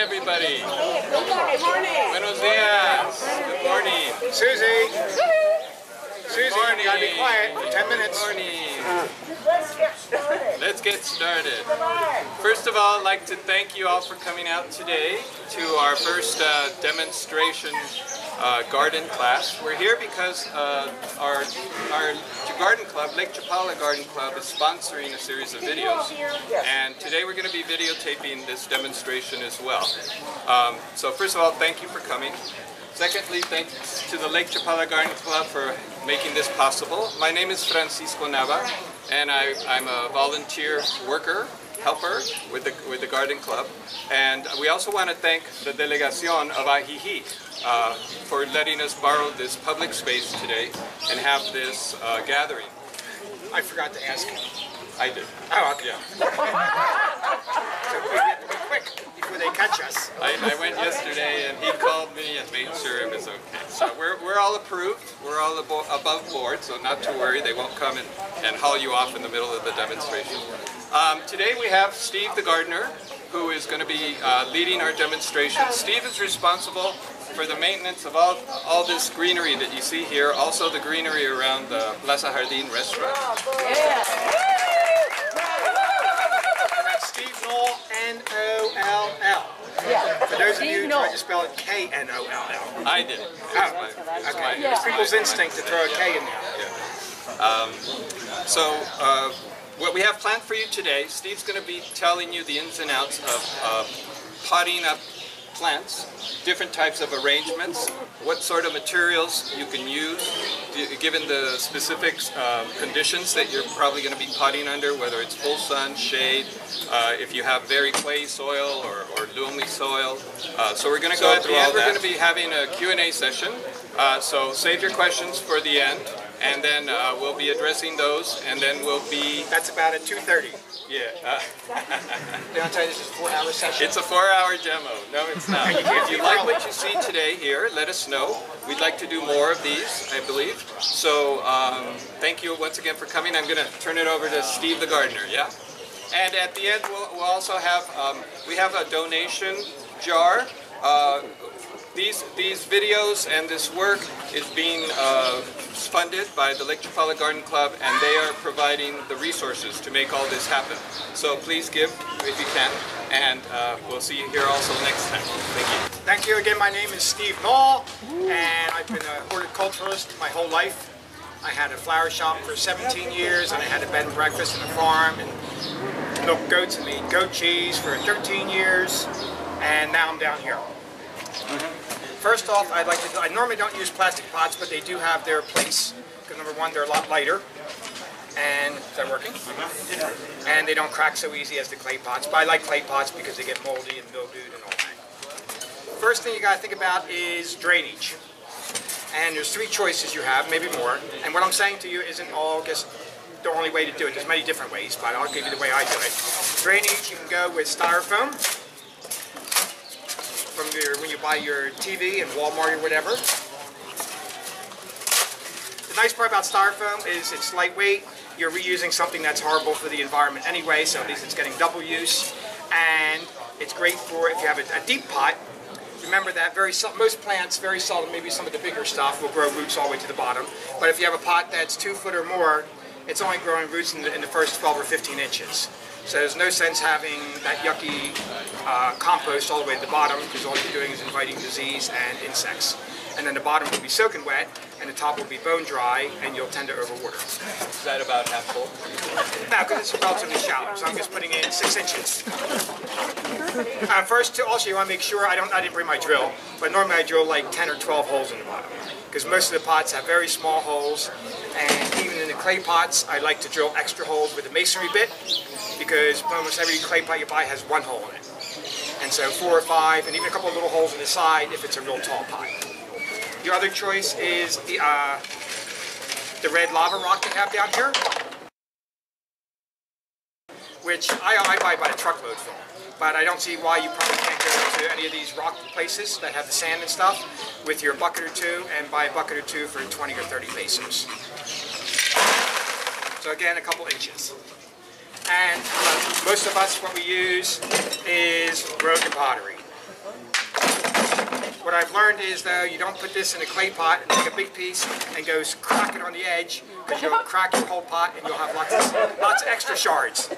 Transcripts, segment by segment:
everybody. Good morning. Buenos dias. Good morning. Susie. Susie, morning. you gotta be quiet for 10 minutes. Good morning. Let's get started. Let's get started. First of all, I'd like to thank you all for coming out today to our first demonstration garden class. We're here because our garden club, Lake Chapala Garden Club, is sponsoring a series of videos. And today we're going to be videotaping this demonstration as well. So first of all, thank you for coming. Secondly, thanks to the Lake Chapala Garden Club for making this possible. My name is Francisco Nava, and I'm a volunteer worker, helper with the Garden Club. And we also want to thank the Delegación of Ajijic for letting us borrow this public space today and have this gathering. I forgot to ask you. I did. Oh, okay. Yeah. So we have to be quick before they catch us. I went yesterday and he called me and made sure it was okay. So we're all approved. We're all above board, so not to worry. They won't come and haul you off in the middle of the demonstration. Today we have Steve the gardener, who is going to be leading our demonstration. Steve is responsible for the maintenance of all this greenery that you see here, also the greenery around the Plaza Jardin restaurant. That's Steve Noll, N-O-L-L. Yeah. For those of you who tried to spell it K-N-O-L-L. I did it. Oh, okay. It's people's instinct to throw a K in there. So what we have planned for you today, Steve's going to be telling you the ins and outs of potting up plants, different types of arrangements, what sort of materials you can use, given the specific conditions that you're probably going to be potting under, whether it's full sun, shade, if you have very clay soil or loomy soil. So we're going to go through all that. We're going to be having a Q&A session, so save your questions for the end, and then we'll be addressing those, and then we'll be... That's about at 2:30. Yeah. Did I tell you this is a 4-hour session? It's a 4-hour demo. No, it's not. If you like what you see today here, let us know. We'd like to do more of these, I believe. So thank you once again for coming. I'm going to turn it over to Steve the gardener, yeah? And at the end, we'll also have, we have a donation jar. These videos and this work is being funded by the Lake Chapala Garden Club, and they are providing the resources to make all this happen. So please give if you can, and we'll see you here also next time. Thank you. Thank you again. My name is Steve Noll, and I've been a horticulturalist my whole life. I had a flower shop for 17 years, and I had a bed and breakfast and a farm, and milked goats and made goat cheese for 13 years, and now I'm down here. First off, I normally don't use plastic pots, but they do have their place, because number one, they're a lot lighter, and, is that working? And they don't crack so easy as the clay pots, but I like clay pots because they get moldy and mildewed and all that. First thing you got to think about is drainage. And there's 3 choices you have, maybe more, and what I'm saying to you isn't all just the only way to do it. There's many different ways, but I'll give you the way I do it. Drainage, you can go with styrofoam. From when you buy your TV in Walmart or whatever. The nice part about styrofoam is it's lightweight. You're reusing something that's horrible for the environment anyway, so at least it's getting double use. And it's great for if you have a deep pot. Remember that most plants, very seldom, maybe some of the bigger stuff, will grow roots all the way to the bottom. But if you have a pot that's 2 foot or more, it's only growing roots in the first 12 or 15 inches. So there's no sense having that yucky compost all the way to the bottom, because all you're doing is inviting disease and insects. And then the bottom will be soaking wet, and the top will be bone dry, and you'll tend to overwater. Is that about half full? No, because it's relatively shallow, so I'm just putting in 6 inches. First, also, you want to make sure, I didn't bring my drill, but normally I drill like 10 or 12 holes in the bottom, because most of the pots have very small holes, and even in the clay pots, I like to drill extra holes with a masonry bit, because almost every clay pot you buy has 1 hole in it. And so 4 or 5, and even a couple of little holes in the side if it's a real tall pot. Your other choice is the red lava rock they have down here, which I buy by the truckload full. But I don't see why you probably can't go to any of these rock places that have the sand and stuff with your bucket or 2 and buy a bucket or 2 for 20 or 30 pesos. So again, a couple inches. And most of us, what we use is broken pottery. What I've learned is, though, you don't put this in a clay pot and take a big piece and go crack it on the edge, because you'll crack your whole pot and you'll have lots of extra shards.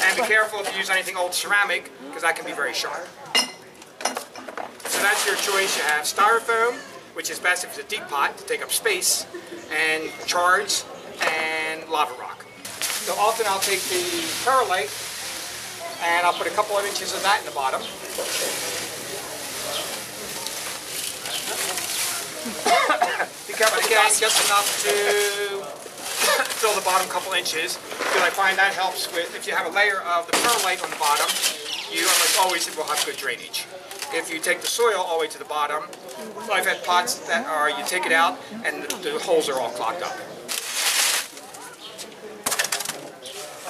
And be careful if you use anything old ceramic, because that can be very sharp. So that's your choice. You have styrofoam, which is best if it's a deep pot to take up space, and shards, and lava rock. So often I'll take the perlite and I'll put a couple of inches of that in the bottom. Be careful again, just enough to fill the bottom couple inches, because I find that helps with, if you have a layer of the perlite on the bottom, you almost always will have good drainage. If you take the soil all the way to the bottom, I've had pots that are, you take it out and the holes are all clogged up.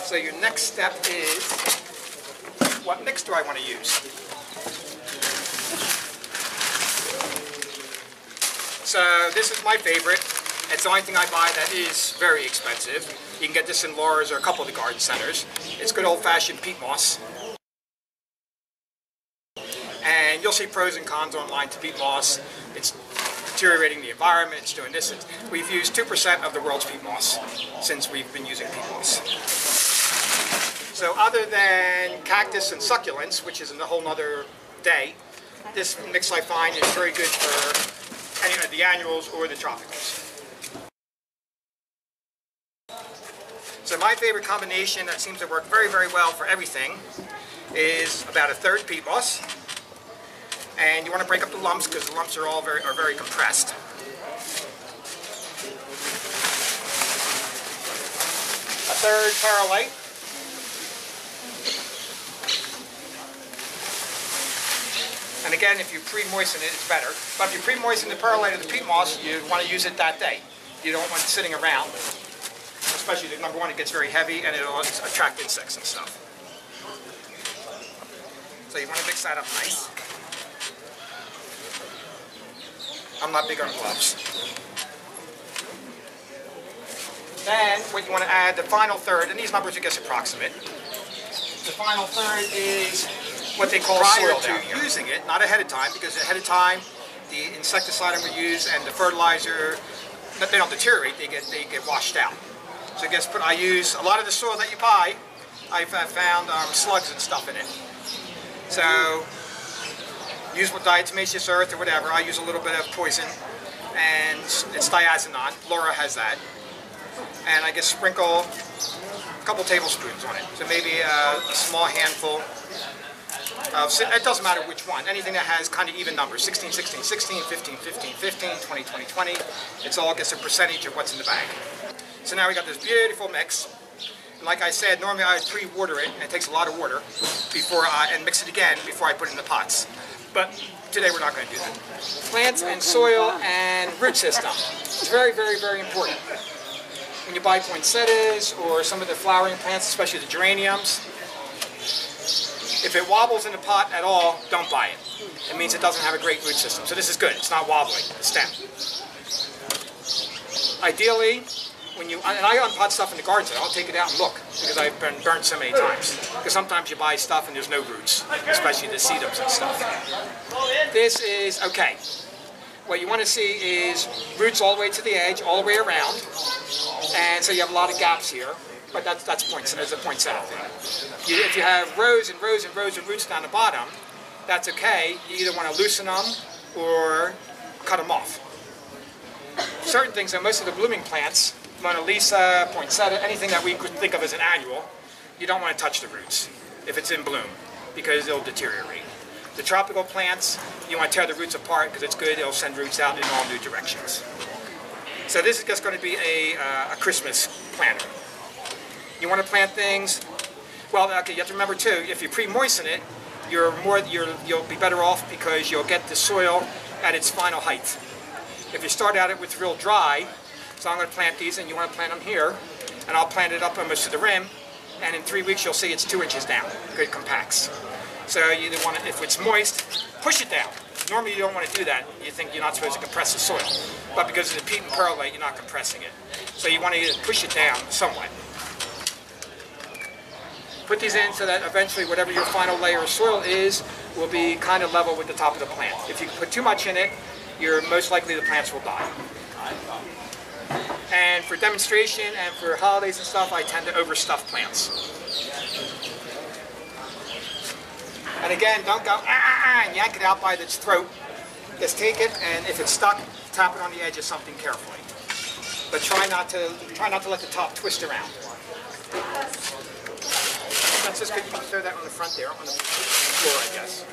So your next step is, what mix do I want to use? So this is my favorite. It's the only thing I buy that is very expensive. You can get this in Laura's or a couple of the garden centers. It's good old-fashioned peat moss. And you'll see pros and cons online to peat moss. It's deteriorating the environment, it's doing this. We've used 2% of the world's peat moss since we've been using peat moss. So other than cactus and succulents, which is a whole nother day, this mix I find is very good for any of the annuals or the tropicals. So my favorite combination that seems to work very, very well for everything is about a third peat moss. And you want to break up the lumps because the lumps are all very compressed. A third perlite. And again, if you pre-moisten it, it's better. But if you pre-moisten the perlite or the peat moss, you want to use it that day. You don't want it sitting around. Especially, number one, it gets very heavy and it'll attract insects and stuff. So you want to mix that up nice. I'm not big on gloves. Then, what you want to add, the final third, and these numbers are just approximate. The final third is what they call prior to using it, not ahead of time, because ahead of time, the insecticide I'm going to use and the fertilizer, they don't deteriorate, they get washed out. So I use a lot of the soil that you buy, I've found slugs and stuff in it. So use what diatomaceous earth or whatever. I use a little bit of poison, and it's diazinon. Laura has that. And I sprinkle a couple tablespoons on it. So maybe a small handful. It doesn't matter which one. Anything that has kind of even numbers. 16, 16, 16, 15, 15, 15, 20, 20, 20. It's all just a percentage of what's in the bag. So now we got this beautiful mix. And like I said, normally I would pre-water it, and it takes a lot of water, and mix it again before I put it in the pots. But today we're not going to do that. Plants and soil and root system. It's very, very, very important. When you buy poinsettias or some of the flowering plants, especially the geraniums, if it wobbles in the pot at all, don't buy it. It means it doesn't have a great root system. So this is good. It's not wobbling, the stem. Ideally, and I unpot stuff in the garden, so I'll take it out and look, because I've been burnt so many times. Because sometimes you buy stuff and there's no roots, especially the sedums and stuff. This is okay. What you want to see is roots all the way to the edge, all the way around, and so you have a lot of gaps here. But that's a poinsettia thing. If you have rows and rows and rows of roots down the bottom, that's okay. You either want to loosen them or cut them off. Certain things, and most of the blooming plants, Mona Lisa, poinsettia, anything that we could think of as an annual, you don't want to touch the roots if it's in bloom, because they'll deteriorate. The tropical plants, you want to tear the roots apart because it's good, it'll send roots out in all new directions. So this is just going to be a Christmas planter. You want to plant things, well, okay, you have to remember too, if you pre-moisten it, you'll be better off because you'll get the soil at its final height. If you start out with real dry, so I'm going to plant these, and you want to plant them here, and I'll plant it up almost to the rim, and in 3 weeks you'll see it's 2 inches down. It compacts. So you either want to, if it's moist, push it down. Normally you don't want to do that. You think you're not supposed to compress the soil. But because of the peat and perlite, you're not compressing it. So you want to either push it down somewhat. Put these in so that eventually whatever your final layer of soil is will be kind of level with the top of the plant. If you put too much in it, you're most likely the plants will die. And for demonstration and for holidays and stuff, I tend to overstuff plants. And again, don't go and yank it out by its throat. Just take it, and if it's stuck, tap it on the edge of something carefully. But try not to let the top twist around. That's just good. You can throw that on the front there, on the floor, I guess.